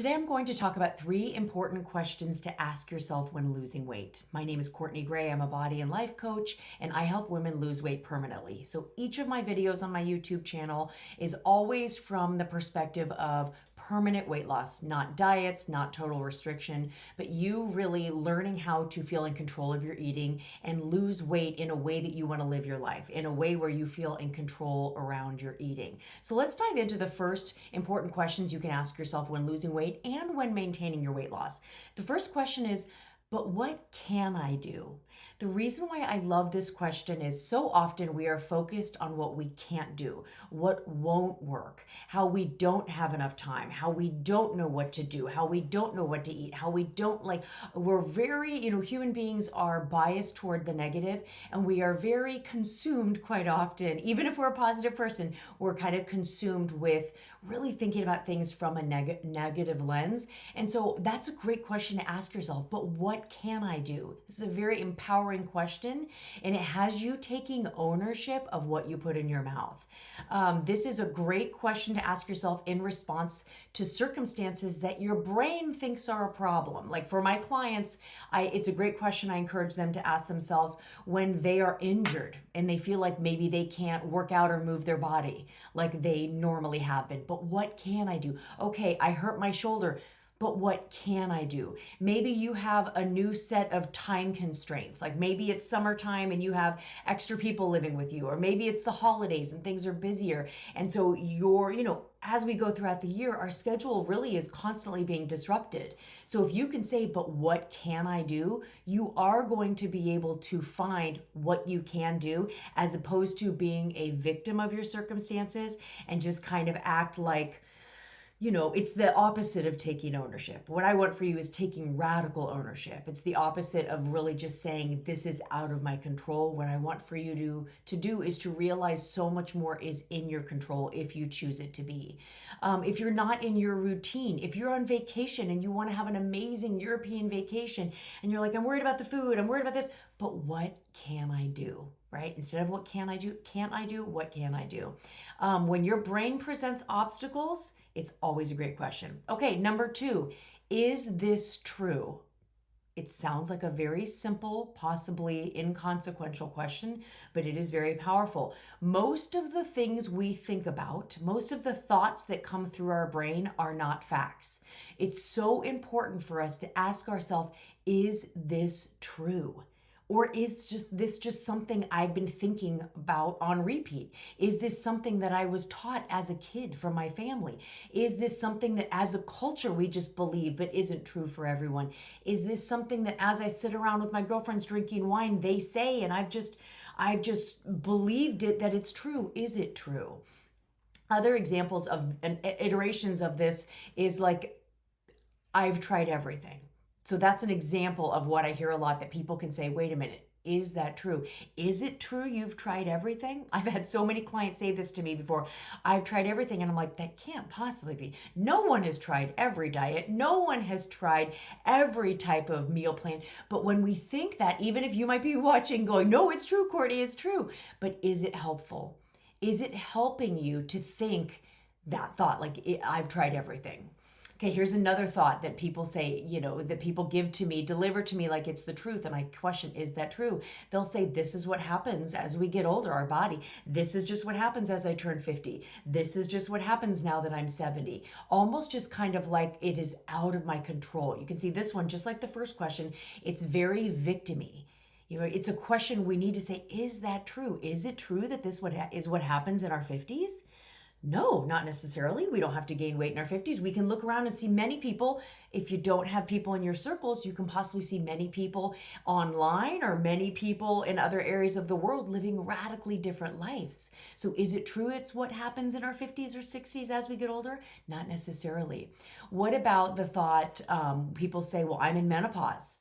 Today I'm going to talk about 3 important questions to ask yourself when losing weight. My name is Courtney Gray. I'm a body and life coach, and I help women lose weight permanently. So each of my videos on my YouTube channel is always from the perspective of permanent weight loss, not diets, not total restriction, but you really learning how to feel in control of your eating and lose weight in a way that you want to live your life, in a way where you feel in control around your eating. So let's dive into the first important questions you can ask yourself when losing weight and when maintaining your weight loss. The first question is, but what can I do? The reason why I love this question is so often we are focused on what we can't do, what won't work, how we don't have enough time, how we don't know what to do, how we don't know what to eat, how we don't we're very, human beings are biased toward the negative, and we are very consumed quite often. Even if we're a positive person, we're kind of consumed with really thinking about things from a negative lens. And so that's a great question to ask yourself, but what can I do? This is a very empowering question, and it has you taking ownership of what you put in your mouth. This is a great question to ask yourself in response to circumstances that your brain thinks are a problem. Like for my clients, it's a great question I encourage them to ask themselves when they are injured and they feel like maybe they can't work out or move their body like they normally have been. But what can I do? Okay, I hurt my shoulder. But what can I do? Maybe you have a new set of time constraints. Like maybe it's summertime and you have extra people living with you, or maybe it's the holidays and things are busier. And so as we go throughout the year, our schedule really is constantly being disrupted. So if you can say, but what can I do? You are going to be able to find what you can do, as opposed to being a victim of your circumstances and just kind of act like, it's the opposite of taking ownership. What I want for you is taking radical ownership. It's the opposite of really just saying, this is out of my control. What I want for you to do is to realize so much more is in your control if you choose it to be. If you're not in your routine, if you're on vacation and you want to have an amazing European vacation and you're like, I'm worried about the food, I'm worried about this, but what can I do? Right? Instead of what can I do, what can I do? When your brain presents obstacles, it's always a great question. Okay, number 2, is this true? It sounds like a very simple, possibly inconsequential question, but it is very powerful. Most of the things we think about, most of the thoughts that come through our brain are not facts. It's so important for us to ask ourselves, is this true? Or is this just something I've been thinking about on repeat? Is this something that I was taught as a kid from my family? Is this something that as a culture we just believe but isn't true for everyone? Is this something that as I sit around with my girlfriends drinking wine, they say, and I've just believed it that it's true? Is it true? Other examples of iterations of this is like, I've tried everything. So that's an example of what I hear a lot, that people can say, wait a minute, is that true? Is it true you've tried everything? I've had so many clients say this to me before. I've tried everything. And I'm like, that can't possibly be. No one has tried every diet. No one has tried every type of meal plan. But when we think that, even if you might be watching going, no, it's true, Courtney, it's true. But is it helpful? Is it helping you to think that thought, like, I've tried everything? Okay, here's another thought that people say, that people give to me, deliver to me like it's the truth. And I question, is that true? They'll say, this is what happens as we get older, our body. This is just what happens as I turn 50. This is just what happens now that I'm 70. Almost just kind of like it is out of my control. You can see this one, just like the first question, it's very victim-y. It's a question we need to say, is that true? Is it true that this is what happens in our 50s? No, not necessarily. We don't have to gain weight in our 50s. We can look around and see many people. If you don't have people in your circles, you can possibly see many people online or many people in other areas of the world living radically different lives. So is it true it's what happens in our 50s or 60s as we get older? Not necessarily. What about the thought, people say, well, I'm in menopause.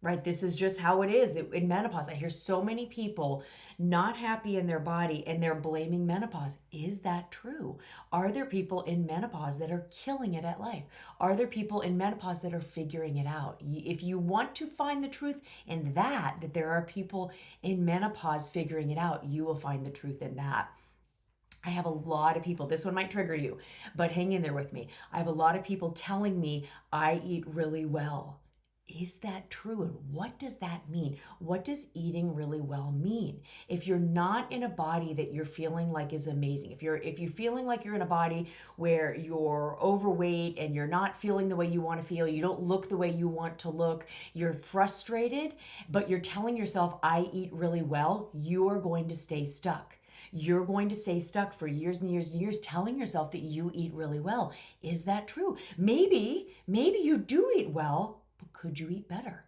Right? This is just how it is in menopause. I hear so many people not happy in their body and they're blaming menopause. Is that true? Are there people in menopause that are killing it at life? Are there people in menopause that are figuring it out? If you want to find the truth in that there are people in menopause figuring it out, you will find the truth in that. I have a lot of people, this one might trigger you, but hang in there with me. I have a lot of people telling me I eat really well. Is that true? And what does that mean? What does eating really well mean? If you're not in a body that you're feeling like is amazing, if you're feeling like you're in a body where you're overweight and you're not feeling the way you want to feel, you don't look the way you want to look, you're frustrated, but you're telling yourself I eat really well, you are going to stay stuck. You're going to stay stuck for years and years and years telling yourself that you eat really well. Is that true? Maybe you do eat well, but could you eat better?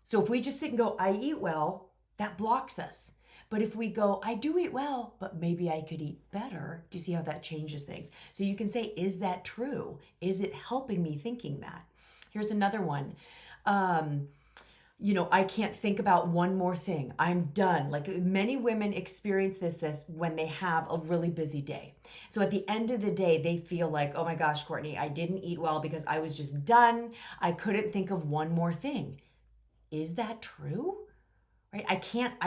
So if we just sit and go, I eat well, that blocks us. But if we go, I do eat well, but maybe I could eat better, do you see how that changes things? So you can say, is that true? Is it helping me thinking that? Here's another one. I can't think about one more thing. I'm done. Like many women experience this when they have a really busy day. So at the end of the day, they feel like, oh my gosh, Courtney, I didn't eat well because I was just done. I couldn't think of one more thing. Is that true? Right? I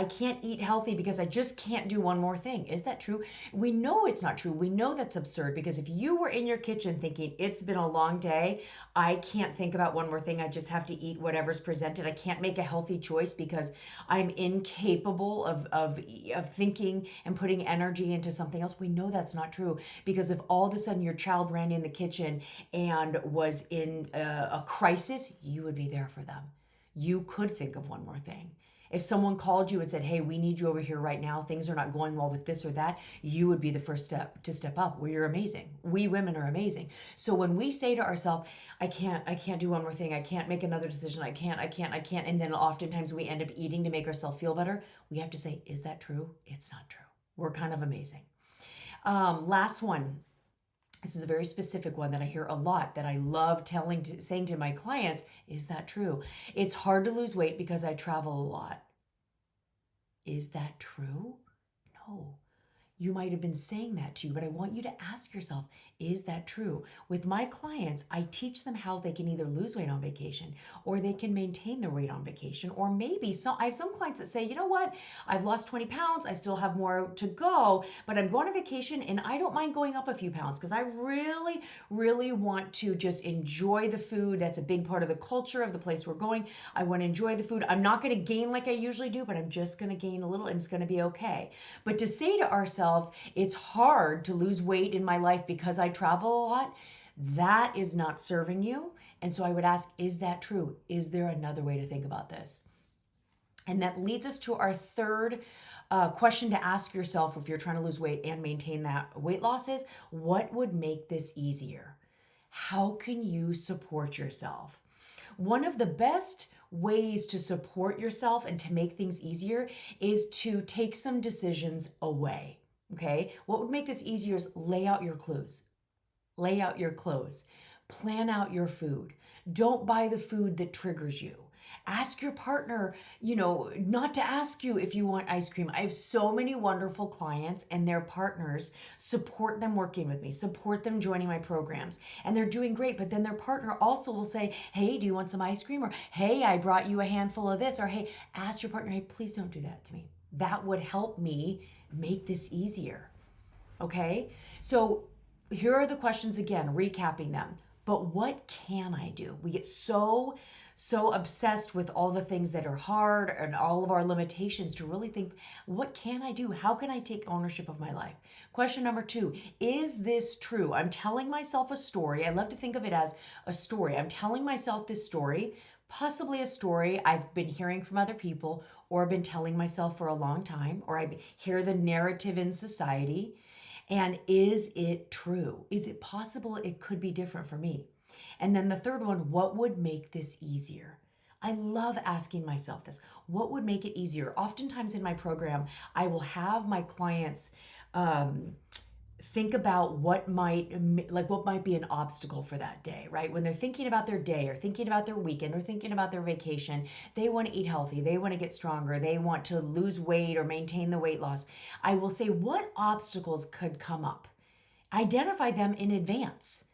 can't eat healthy because I just can't do one more thing. Is that true? We know it's not true. We know that's absurd because if you were in your kitchen thinking it's been a long day, I can't think about one more thing. I just have to eat whatever's presented. I can't make a healthy choice because I'm incapable of thinking and putting energy into something else. We know that's not true because if all of a sudden your child ran in the kitchen and was in a crisis, you would be there for them. You could think of one more thing. If someone called you and said, hey, we need you over here right now, things are not going well with this or that, you would be the first step to step up. Well, you're amazing. We women are amazing. So when we say to ourselves, I can't do one more thing, I can't make another decision, I can't, and then oftentimes we end up eating to make ourselves feel better, we have to say, is that true? It's not true. We're kind of amazing. Last one. This is a very specific one that I hear a lot that I love saying to my clients, is that true? It's hard to lose weight because I travel a lot. Is that true? No. You might have been saying that to you, but I want you to ask yourself, is that true? With my clients, I teach them how they can either lose weight on vacation or they can maintain their weight on vacation. Or maybe I have some clients that say, you know what? I've lost 20 pounds. I still have more to go, but I'm going on vacation and I don't mind going up a few pounds because I really, really want to just enjoy the food. That's a big part of the culture of the place we're going. I want to enjoy the food. I'm not going to gain like I usually do, but I'm just going to gain a little and it's going to be okay. But to say to ourselves, it's hard to lose weight in my life because I travel a lot, that is not serving you. And so I would ask, is that true? Is there another way to think about this? And that leads us to our third question to ask yourself if you're trying to lose weight and maintain that weight loss is, what would make this easier? How can you support yourself? One of the best ways to support yourself and to make things easier is to take some decisions away. Okay, what would make this easier is lay out your clothes. Lay out your clothes. Plan out your food. Don't buy the food that triggers you. Ask your partner, not to ask you if you want ice cream. I have so many wonderful clients and their partners support them working with me, support them joining my programs, and they're doing great. But then their partner also will say, hey, do you want some ice cream? Or, hey, I brought you a handful of this. Or, hey, ask your partner, hey, please don't do that to me. That would help me make this easier. Okay? So here are the questions again, recapping them. But what can I do? We get so obsessed with all the things that are hard and all of our limitations to really think, what can I do? How can I take ownership of my life? Question number 2, is this true? I'm telling myself a story. I love to think of it as a story. I'm telling myself this story, possibly a story I've been hearing from other people or been telling myself for a long time, or I hear the narrative in society. And is it true? Is it possible it could be different for me? And then the third one, what would make this easier? I love asking myself this. What would make it easier? Oftentimes in my program, I will have my clients think about what might be an obstacle for that day, right? When they're thinking about their day or thinking about their weekend or thinking about their vacation, they want to eat healthy, they want to get stronger, they want to lose weight or maintain the weight loss. I will say, what obstacles could come up? Identify them in advance.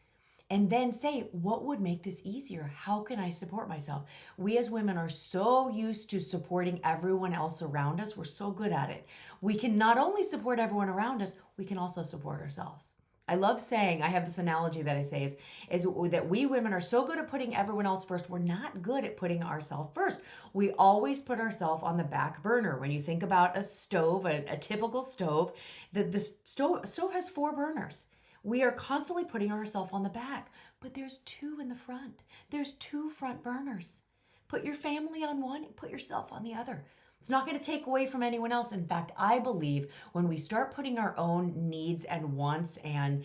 and then say, what would make this easier? How can I support myself? We as women are so used to supporting everyone else around us. We're so good at it. We can not only support everyone around us, we can also support ourselves. I love saying, I have this analogy that I say is that we women are so good at putting everyone else first. We're not good at putting ourselves first. We always put ourselves on the back burner. When you think about a stove, a typical stove, the stove has 4 burners. We are constantly putting ourselves on the back, but there's 2 in the front. There's 2 front burners. Put your family on one, put yourself on the other. It's not going to take away from anyone else. In fact, I believe when we start putting our own needs and wants and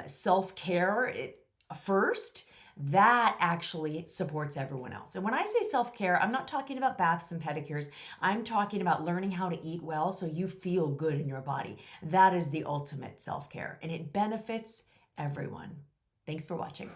self-care first, that actually supports everyone else. And when I say self-care, I'm not talking about baths and pedicures. I'm talking about learning how to eat well so you feel good in your body. That is the ultimate self-care, and it benefits everyone. Thanks for watching.